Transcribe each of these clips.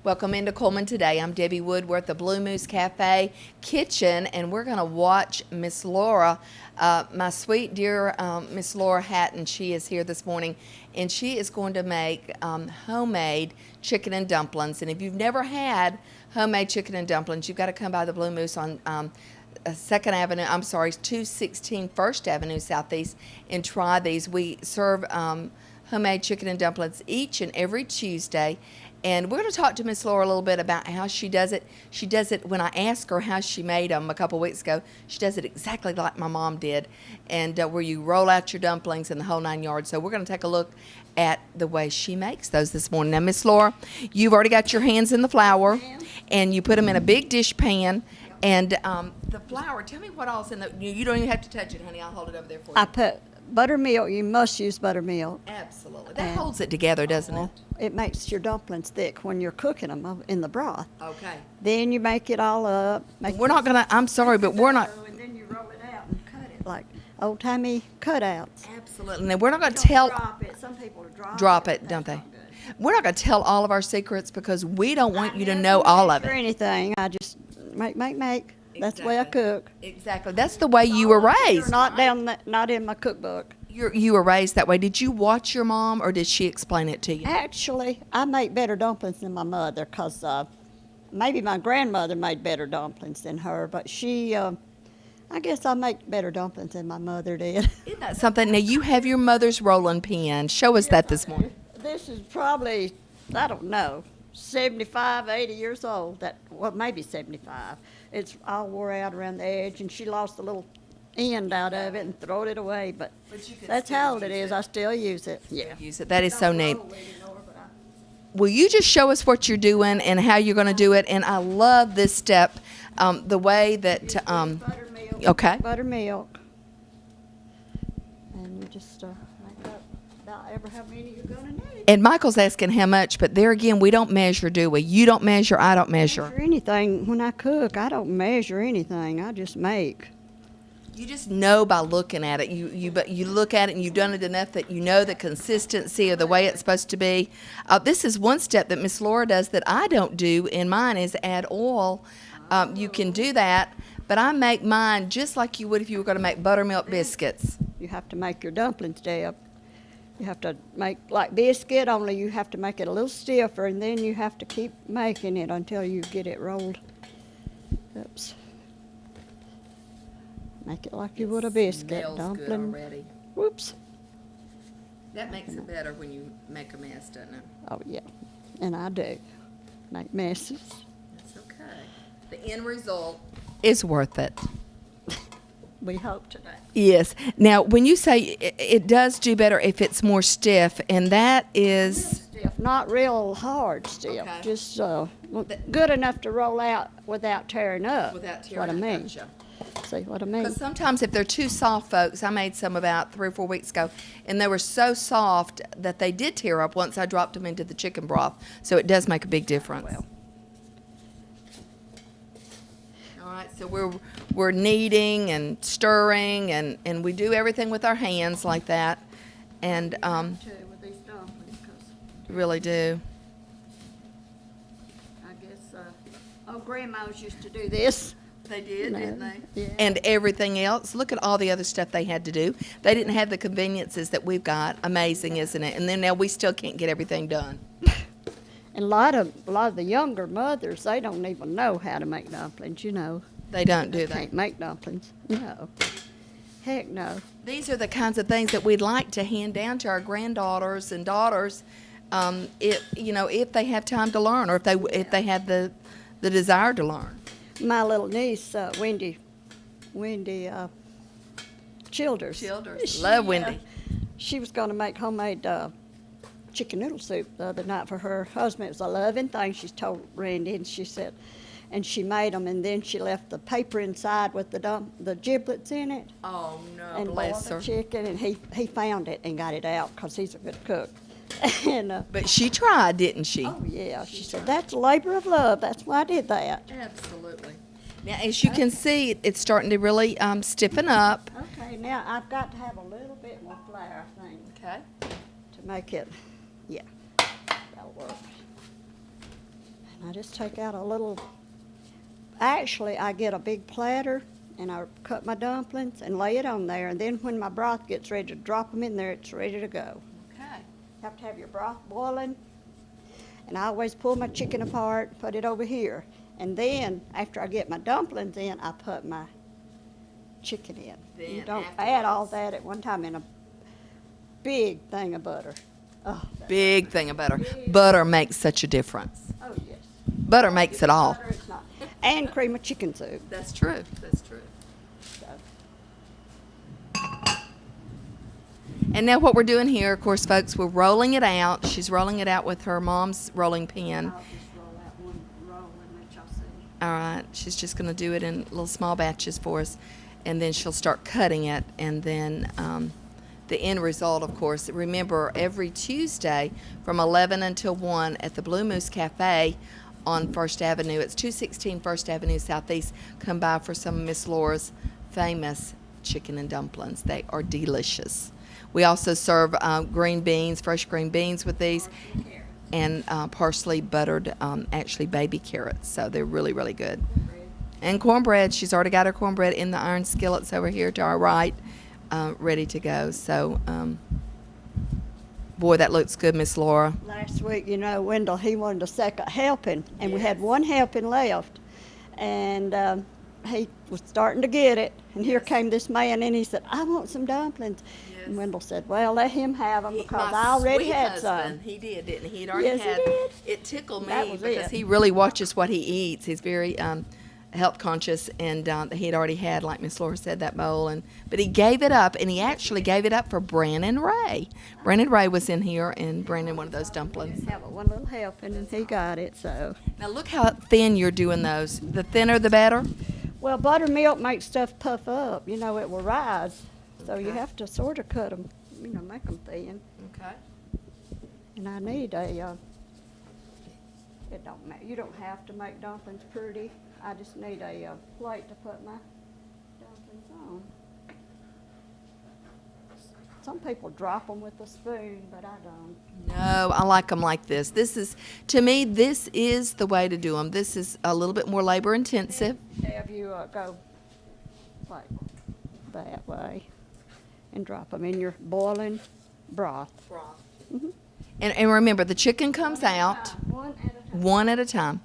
Welcome into Cullman today. I'm Debbie Woodworth, the Blue Moose Cafe Kitchen, and we're going to watch Miss Laura, my sweet dear Miss Laura Hatton. She is here this morning, and she is going to make homemade chicken and dumplings. And if you've never had homemade chicken and dumplings, you've got to come by the Blue Moose on 2nd Avenue, 216 First Avenue Southeast, and try these. We serve homemade chicken and dumplings each and every Tuesday. And we're going to talk to Miss Laura a little bit about how she does it. She does it, when I asked her how she made them a couple weeks ago, she does it exactly like my mom did, and where you roll out your dumplings and the whole 9 yards. So we're going to take a look at the way she makes those this morning. Now, Miss Laura, you've already got your hands in the flour, and you put them in a big dish pan. And the flour, tell me what all's in the, you don't even have to touch it, honey. I'll hold it over there for you. I put buttermilk. You must use buttermilk. Absolutely. That holds it together, doesn't it? It makes your dumplings thick when you're cooking them in the broth. Okay. Then you make it all up. We're not going to, I'm sorry, but we're not. And then you roll it out and cut it like old-timey cutouts. Absolutely. Now, we're not going to tell. Drop it. Some people drop it, don't they? We're not going to tell all of our secrets because we don't want you to know all of it. Or anything. I just make. That's the way I cook. Exactly. That's the way you were raised. Not in my cookbook. You were raised that way. Did you watch your mom, or did she explain it to you? Actually, I make better dumplings than my mother, because maybe my grandmother made better dumplings than her, but she, I guess I make better dumplings than my mother did. Isn't that something? Now, you have your mother's rolling pin. Show us that this morning. This is probably, I don't know, 75, 80 years old. Well, maybe 75. It's all wore out around the edge, and she lost a little end out of it and thrown it away, but that's how old it is. I still use it. Yeah. Use it. That is so neat. Will you just show us what you're doing and how you're going to do it? And I love this step, the way that. Buttermilk. Okay. Buttermilk. And you just make up about how many you're going to need. And Michael's asking how much, but there again, we don't measure, do we? You don't measure, I don't measure. Anything. When I cook, I don't measure anything. I just make. You just know by looking at it. You look at it and you've done it enough that you know the consistency of the way it's supposed to be. This is one step that Miss Laura does that I don't do in mine, is add oil. You can do that, but I make mine just like you would if you were going to make buttermilk biscuits. You have to make your dumplings, Deb. You have to make like biscuit, only you have to make it a little stiffer, and then you have to keep making it until you get it rolled. Oops. Make it like you would a biscuit. Smells good already. Whoops. That makes it better when you make a mess, doesn't it? Oh, yeah. And I do. Make messes. That's okay. The end result is worth it. We hope today. Yes. Now, when you say it does do better if it's more stiff, and that is... Stiff, not real hard stiff. Okay. Just good enough to roll out without tearing up. Without tearing what up, I mean. gotcha. See what I mean? Because sometimes if they're too soft, folks, I made some about 3 or 4 weeks ago, and they were so soft that they did tear up once I dropped them into the chicken broth. So it does make a big difference. Well. All right, so we're kneading and stirring, and we do everything with our hands like that, and With these dumplings, 'cause really do. I guess grandmas used to do this. They did, didn't they? Yeah. And everything else. Look at all the other stuff they had to do. They didn't have the conveniences that we've got. Amazing, isn't it? And then now we still can't get everything done. And a lot of the younger mothers, they don't even know how to make dumplings, you know. They don't, do They they? can't make dumplings. No. Heck no. These are the kinds of things that we'd like to hand down to our granddaughters and daughters, if they have time to learn, or if they have the desire to learn. My little niece, Wendy Childers. Love Wendy. She was going to make homemade chicken noodle soup the other night for her husband. It was a loving thing, she told Randy, and she said, and she made them, and then she left the paper inside with the giblets in it. Oh, no, And bless boiled her. the chicken, and he found it and got it out because he's a good cook. And But she tried, didn't she? oh yeah, she said that's a labor of love. That's why I did that. Absolutely. Now, as you can see, it's starting to really stiffen up. Okay, now I've got to have a little bit more flour, I think, Okay. to make it. Yeah, that'll work. And I just take out a little, actually I get a big platter and I cut my dumplings and lay it on there. And then when my broth gets ready to drop them in there, it's ready to go. Okay. You have to have your broth boiling. And I always pull my chicken apart, put it over here. And then after I get my dumplings in, I put my chicken in. Then You don't afterwards. add all that at one time in a big thing of butter. Oh, Big thing of butter. Butter makes such a difference. oh yes. Butter makes it all. Butter, it's not. And cream of chicken soup. That's true. That's true. So, And now what we're doing here, of course, folks, we're rolling it out. She's rolling it out with her mom's rolling pin. I'll just roll out one roll and let y'all see. All right. She's just going to do it in little small batches for us. And then she'll start cutting it. And then the end result, of course, remember every Tuesday from 11 until 1 at the Blue Moose Cafe on First Avenue. It's 216 First Avenue Southeast. Come by for some of Miss Laura's famous chicken and dumplings. They are delicious. We also serve green beans, fresh green beans with these, and parsley buttered, actually baby carrots. So they're really, really good. And cornbread. She's already got her cornbread in the iron skillets over here to our right, ready to go. So, boy, that looks good, Miss Laura. Last week, you know, Wendell, he wanted a second helping, and we had one helping left. And he was starting to get it, and here came this man, and he said, I want some dumplings. And Wendell said, well, let him have them because I already had some. He did, didn't he? He'd already Yes, he had. did. It tickled That me was because it. he really watches what he eats. He's very health conscious, and he'd already had, like Miss Laura said, that bowl. But he gave it up, and he actually gave it up for Brandon Ray. Brandon Ray was in here, and Brandon wanted those dumplings. Have one little helping, and he got it, so. Now look how thin you're doing those. The thinner, the better. Well, buttermilk makes stuff puff up. You know, it will rise. So you have to sort of cut them, you know, make them thin. Okay. And I need a, it don't matter. You don't have to make dumplings pretty. I just need a plate to put my dumplings on. Some people drop them with a spoon, but I don't. No, I like them like this. This is, to me, this is the way to do them. This is a little bit more labor intensive. Have you go like that way and drop them in your boiling broth. Mhm. And remember, the chicken comes out One at a time. one at a time.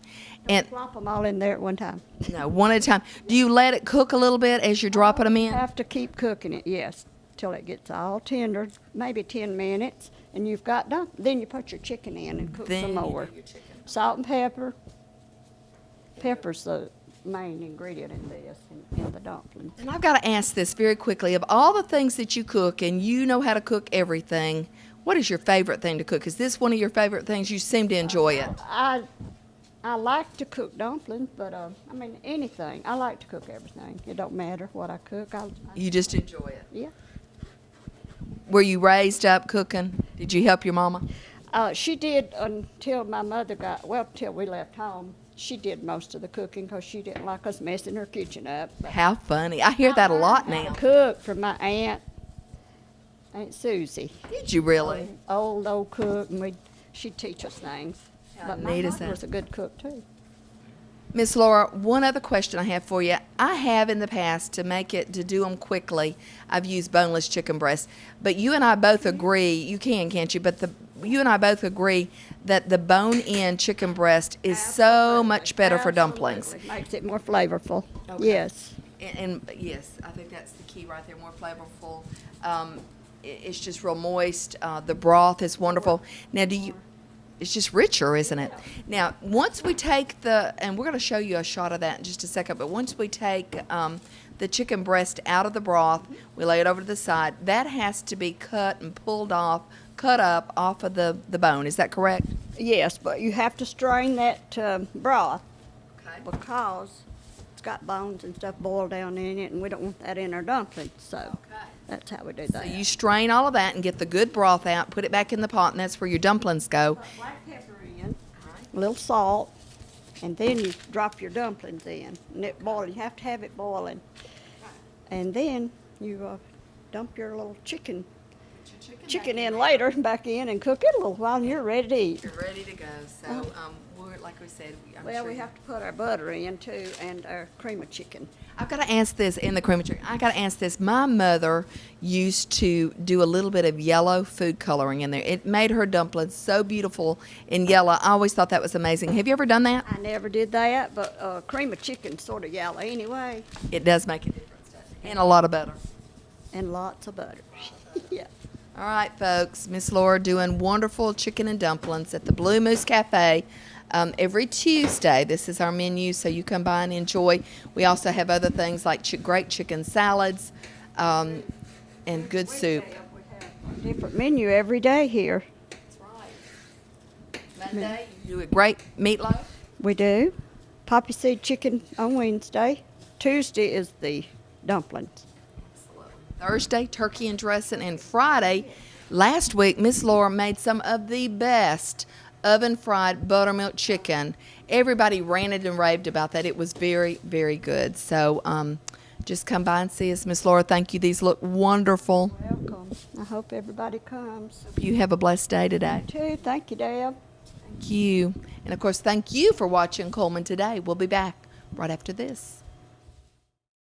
And Plop them all in there at one time. no, one at a time. Do you let it cook a little bit as you're dropping them in? Have to keep cooking it, yes, till it gets all tender, maybe 10 minutes, and you've got done. Then you put your chicken in and cook Then some you more. do your chicken. Salt and pepper. Pepper's the main ingredient in this, in the dumplings. And I've got to ask this very quickly. Of all the things that you cook, and you know how to cook everything, what is your favorite thing to cook? Is this one of your favorite things? You seem to enjoy it. I like to cook dumplings, but I mean anything. I like to cook everything. It don't matter what I cook. You just enjoy it. Yeah. Were you raised up cooking? Did you help your mama? She did until my mother until we left home. She did most of the cooking because she didn't like us messing her kitchen up. How funny. I hear that a lot now. Cook for my Aunt Susie. Did you really? Old cook, and she'd teach us things. How But my neat is mother that? was a good cook too. Miss Laura, one other question I have for you. I have in the past to do them quickly. I've used boneless chicken breasts, but you and I both agree. You can't you? But you and I both agree that the bone-in chicken breast is so much better for dumplings. Absolutely. Makes it more flavorful. Okay. Yes. And yes, I think that's the key right there. More flavorful. It's just real moist. The broth is wonderful. Now, it's just richer, isn't it? Now, once we take and we're going to show you a shot of that in just a second, but once we take the chicken breast out of the broth, we lay it over to the side, that has to be cut and cut up off of the bone. Is that correct? Yes, but you have to strain that broth Okay. because it's got bones and stuff boiled down in it, and we don't want that in our dumplings. So Okay. that's how we do So that. you strain all of that and get the good broth out, put it back in the pot, and that's where your dumplings go. Put black pepper in, a little salt, and then you drop your dumplings in, and it boiling. You have to have it boiling, and then you dump your little chicken in later back in and cook it a little while, and you're ready to eat. You're ready to go. So like we said, I'm Well, sure we have to put our butter in too, and our cream of chicken. I've got to ask this in the cream of chicken. I got to ask this. My mother used to do a little bit of yellow food coloring in there. It made her dumplings so beautiful in yellow. I always thought that was amazing. Have you ever done that? I never did that, but cream of chicken's sort of yellow anyway, It does make a difference, doesn't it? And a lot of butter. and lots of butter. Yeah. All right, folks. Miss Laura doing wonderful chicken and dumplings at the Blue Moose Cafe every Tuesday. This is our menu, so you come by and enjoy. We also have other things like great chicken salads and good soup. We have a different menu every day here. That's right. Monday, you do a great meatloaf. We do. Poppy seed chicken on Wednesday. Tuesday is the dumplings. Thursday, turkey and dressing, and Friday, last week, Miss Laura made some of the best oven-fried buttermilk chicken. Everybody ranted and raved about that. It was very, very good. So just come by and see us. Miss Laura, thank you. These look wonderful. Welcome. I hope everybody comes. You have a blessed day today. You too. Thank you, Deb. Thank you. And, of course, thank you for watching Cullman Today. We'll be back right after this.